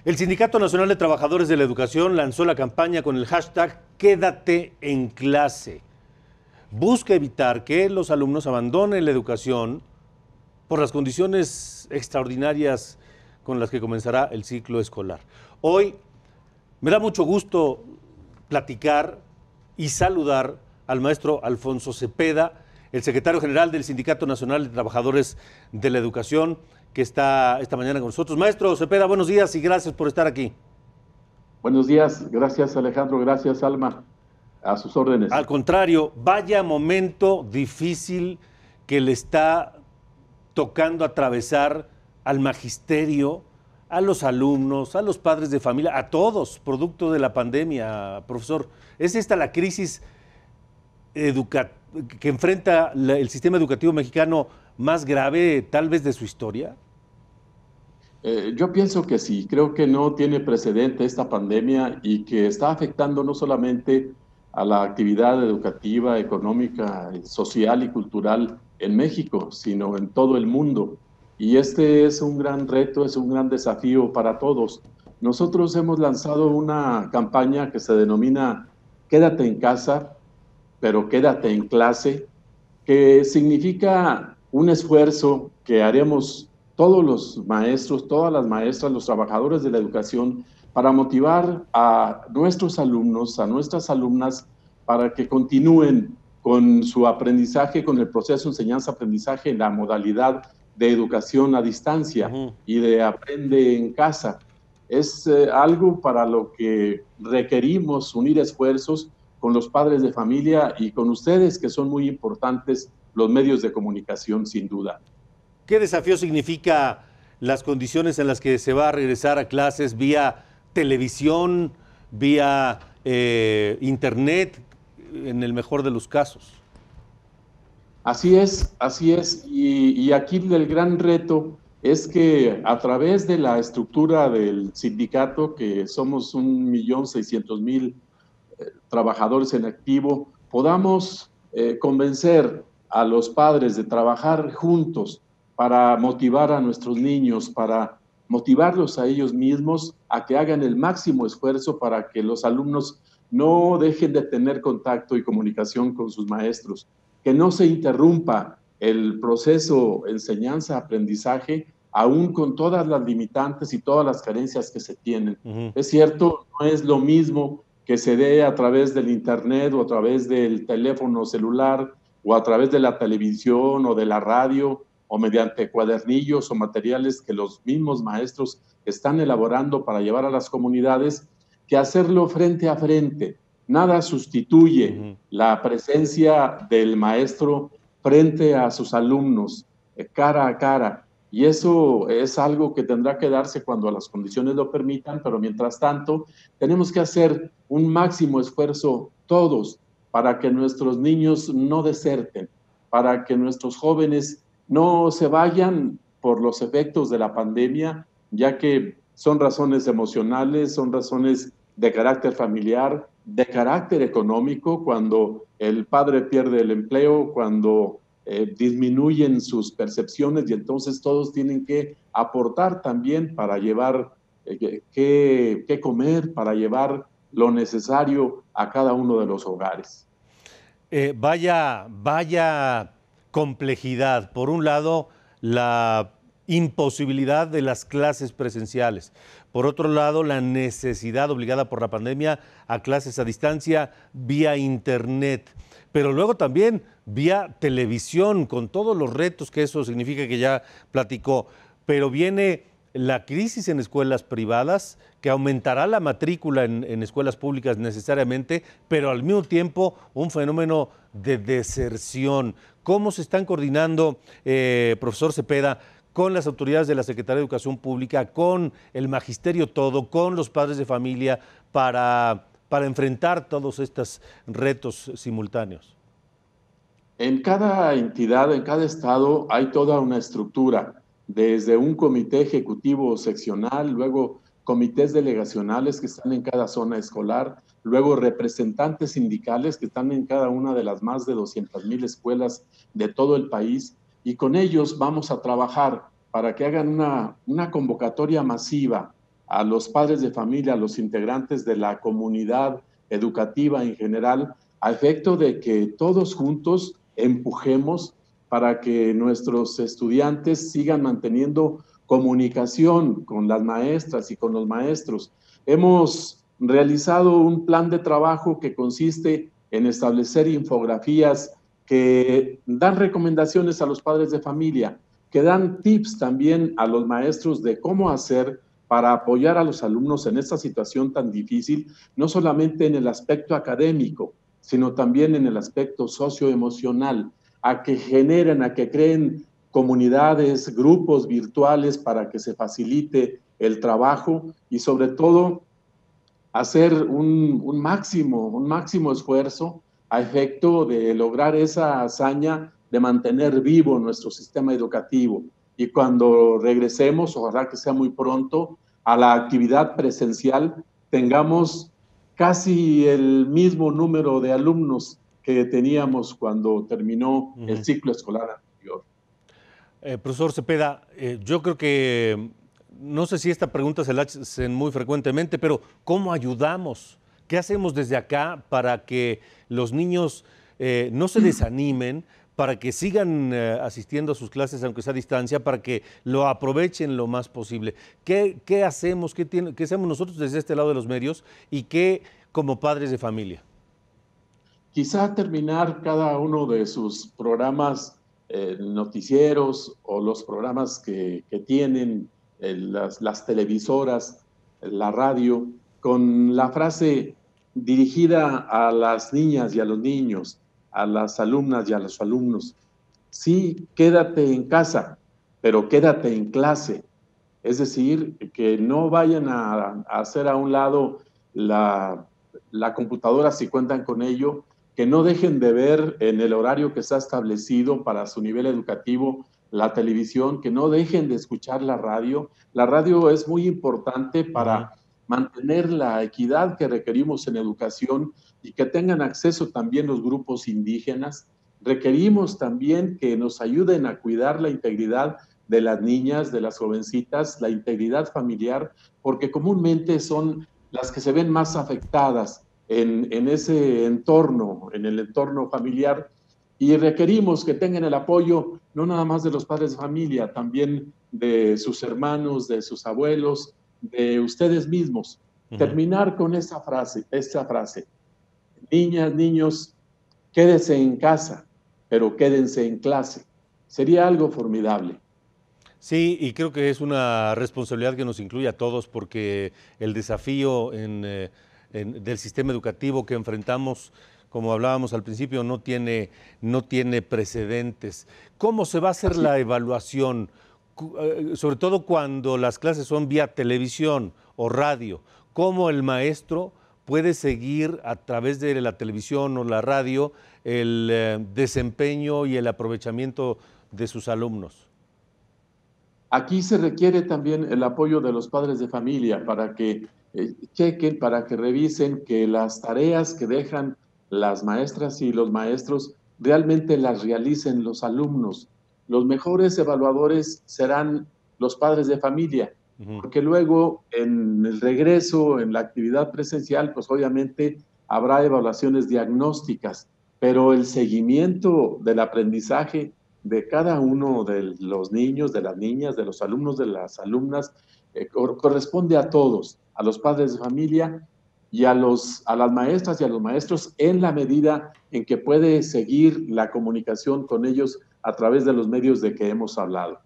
El Sindicato Nacional de Trabajadores de la Educación lanzó la campaña con el hashtag Quédate en clase. Busca evitar que los alumnos abandonen la educación por las condiciones extraordinarias con las que comenzará el ciclo escolar. Hoy me da mucho gusto platicar y saludar al maestro Alfonso Cepeda, el secretario general del Sindicato Nacional de Trabajadores de la Educación, que está esta mañana con nosotros. Maestro Cepeda, buenos días y gracias por estar aquí. Buenos días, gracias Alejandro, gracias Alma, a sus órdenes. Al contrario, vaya momento difícil que le está tocando atravesar al magisterio, a los alumnos, a los padres de familia, a todos, producto de la pandemia, profesor. ¿Es esta la crisis que enfrenta el sistema educativo mexicano más grave tal vez de su historia? Yo pienso que sí, creo que no tiene precedente esta pandemia y que está afectando no solamente a la actividad educativa, económica, social y cultural en México, sino en todo el mundo. Y este es un gran reto, es un gran desafío para todos. Nosotros hemos lanzado una campaña que se denomina Quédate en casa, pero quédate en clase, que significa un esfuerzo que haremos todos los maestros, todas las maestras, los trabajadores de la educación, para motivar a nuestros alumnos, a nuestras alumnas, para que continúen con su aprendizaje, con el proceso de enseñanza-aprendizaje en la modalidad de educación a distancia y de aprende en casa. Es algo para lo que requerimos unir esfuerzos con los padres de familia y con ustedes, que son muy importantes, los medios de comunicación, sin duda. ¿Qué desafío significa las condiciones en las que se va a regresar a clases vía televisión, vía internet, en el mejor de los casos? Así es, así es. Y aquí el gran reto es que a través de la estructura del sindicato, que somos 1.600.000 trabajadores en activo, podamos convencer a los padres de trabajar juntos para motivar a nuestros niños, para motivarlos a ellos mismos a que hagan el máximo esfuerzo para que los alumnos no dejen de tener contacto y comunicación con sus maestros, que no se interrumpa el proceso enseñanza-aprendizaje, aún con todas las limitantes y todas las carencias que se tienen. Es cierto, no es lo mismo que se dé a través del internet o a través del teléfono celular o a través de la televisión o de la radio o mediante cuadernillos o materiales que los mismos maestros están elaborando para llevar a las comunidades, que hacerlo frente a frente. Nada sustituye la presencia del maestro frente a sus alumnos, cara a cara. Y eso es algo que tendrá que darse cuando las condiciones lo permitan, pero mientras tanto tenemos que hacer un máximo esfuerzo todos para que nuestros niños no deserten, para que nuestros jóvenes no se vayan por los efectos de la pandemia, ya que son razones emocionales, son razones de carácter familiar, de carácter económico, cuando el padre pierde el empleo, cuando disminuyen sus percepciones y entonces todos tienen que aportar también para llevar qué comer, para llevar lo necesario a cada uno de los hogares. Vaya complejidad. Por un lado, la imposibilidad de las clases presenciales. Por otro lado, la necesidad obligada por la pandemia a clases a distancia vía internet. Pero luego también vía televisión, con todos los retos que eso significa, que ya platicó. Pero viene la crisis en escuelas privadas, que aumentará la matrícula en escuelas públicas necesariamente, pero al mismo tiempo un fenómeno de deserción. ¿Cómo se están coordinando, profesor Cepeda, con las autoridades de la Secretaría de Educación Pública, con el magisterio todo, con los padres de familia, para enfrentar todos estos retos simultáneos? En cada entidad, en cada estado, hay toda una estructura, desde un comité ejecutivo seccional, luego comités delegacionales que están en cada zona escolar, luego representantes sindicales que están en cada una de las más de 200,000 escuelas de todo el país, y con ellos vamos a trabajar para que hagan una convocatoria masiva a los padres de familia, a los integrantes de la comunidad educativa en general, a efecto de que todos juntos empujemos para que nuestros estudiantes sigan manteniendo comunicación con las maestras y con los maestros. Hemos realizado un plan de trabajo que consiste en establecer infografías que dan recomendaciones a los padres de familia, que dan tips también a los maestros de cómo hacer para apoyar a los alumnos en esta situación tan difícil, no solamente en el aspecto académico, sino también en el aspecto socioemocional, a que generen, a que creen comunidades, grupos virtuales para que se facilite el trabajo y sobre todo hacer un máximo esfuerzo a efecto de lograr esa hazaña de mantener vivo nuestro sistema educativo. Y cuando regresemos, ojalá que sea muy pronto, a la actividad presencial, tengamos casi el mismo número de alumnos que teníamos cuando terminó el ciclo escolar anterior. Profesor Cepeda, yo creo que, no sé si esta pregunta se la hacen muy frecuentemente, pero ¿cómo ayudamos? ¿Qué hacemos desde acá para que los niños no se desanimen, para que sigan asistiendo a sus clases, aunque sea a distancia, para que lo aprovechen lo más posible? ¿Qué hacemos? ¿Qué hacemos nosotros desde este lado de los medios y qué como padres de familia? Quizá terminar cada uno de sus programas noticieros o los programas que tienen las televisoras, la radio, con la frase dirigida a las niñas y a los niños, a las alumnas y a los alumnos. Sí, quédate en casa, pero quédate en clase. Es decir, que no vayan a hacer a un lado la computadora si cuentan con ello, que no dejen de ver en el horario que está establecido para su nivel educativo la televisión, que no dejen de escuchar la radio. La radio es muy importante para mantener la equidad que requerimos en educación y que tengan acceso también los grupos indígenas. Requerimos también que nos ayuden a cuidar la integridad de las niñas, de las jovencitas, la integridad familiar, porque comúnmente son las que se ven más afectadas en ese entorno, en el entorno familiar, y requerimos que tengan el apoyo no nada más de los padres de familia, también de sus hermanos, de sus abuelos, de ustedes mismos. Terminar con esta frase, niñas, niños, quédense en casa, pero quédense en clase. Sería algo formidable. Sí, y creo que es una responsabilidad que nos incluye a todos porque el desafío del sistema educativo que enfrentamos, como hablábamos al principio, no tiene precedentes. ¿Cómo se va a hacer la evaluación? Sobre todo cuando las clases son vía televisión o radio. ¿Cómo el maestro puede seguir a través de la televisión o la radio el desempeño y el aprovechamiento de sus alumnos? Aquí se requiere también el apoyo de los padres de familia para que chequen, para que revisen que las tareas que dejan las maestras y los maestros realmente las realicen los alumnos. Los mejores evaluadores serán los padres de familia, porque luego en el regreso, en la actividad presencial, pues obviamente habrá evaluaciones diagnósticas, pero el seguimiento del aprendizaje de cada uno de los niños, de las niñas, de los alumnos, de las alumnas, corresponde a todos, a los padres de familia y a las maestras y a los maestros en la medida en que puede seguir la comunicación con ellos a través de los medios de que hemos hablado.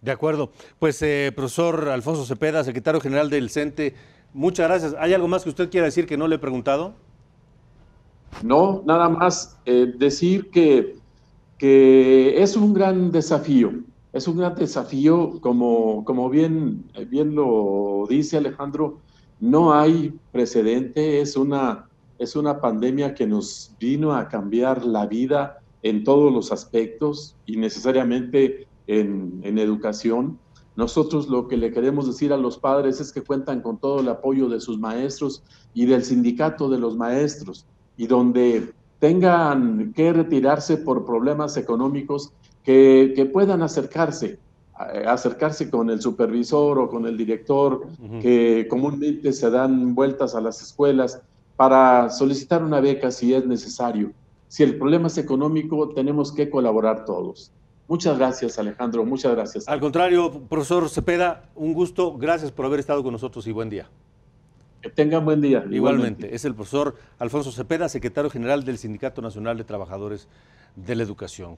De acuerdo. Pues, profesor Alfonso Cepeda, secretario general del CENTE, muchas gracias. ¿Hay algo más que usted quiera decir que no le he preguntado? No, nada más decir que es un gran desafío. Es un gran desafío, como bien lo dice Alejandro, no hay precedente, es una pandemia que nos vino a cambiar la vida en todos los aspectos y necesariamente en educación. Nosotros lo que le queremos decir a los padres es que cuentan con todo el apoyo de sus maestros y del sindicato de los maestros, y donde tengan que retirarse por problemas económicos, que puedan acercarse acercarse con el supervisor o con el director, que comúnmente se dan vueltas a las escuelas para solicitar una beca si es necesario. Si el problema es económico, tenemos que colaborar todos. Muchas gracias, Alejandro. Muchas gracias. Al contrario, profesor Cepeda, un gusto. Gracias por haber estado con nosotros y buen día. Que tengan buen día. Igualmente. Es el profesor Alfonso Cepeda, secretario general del Sindicato Nacional de Trabajadores de la Educación.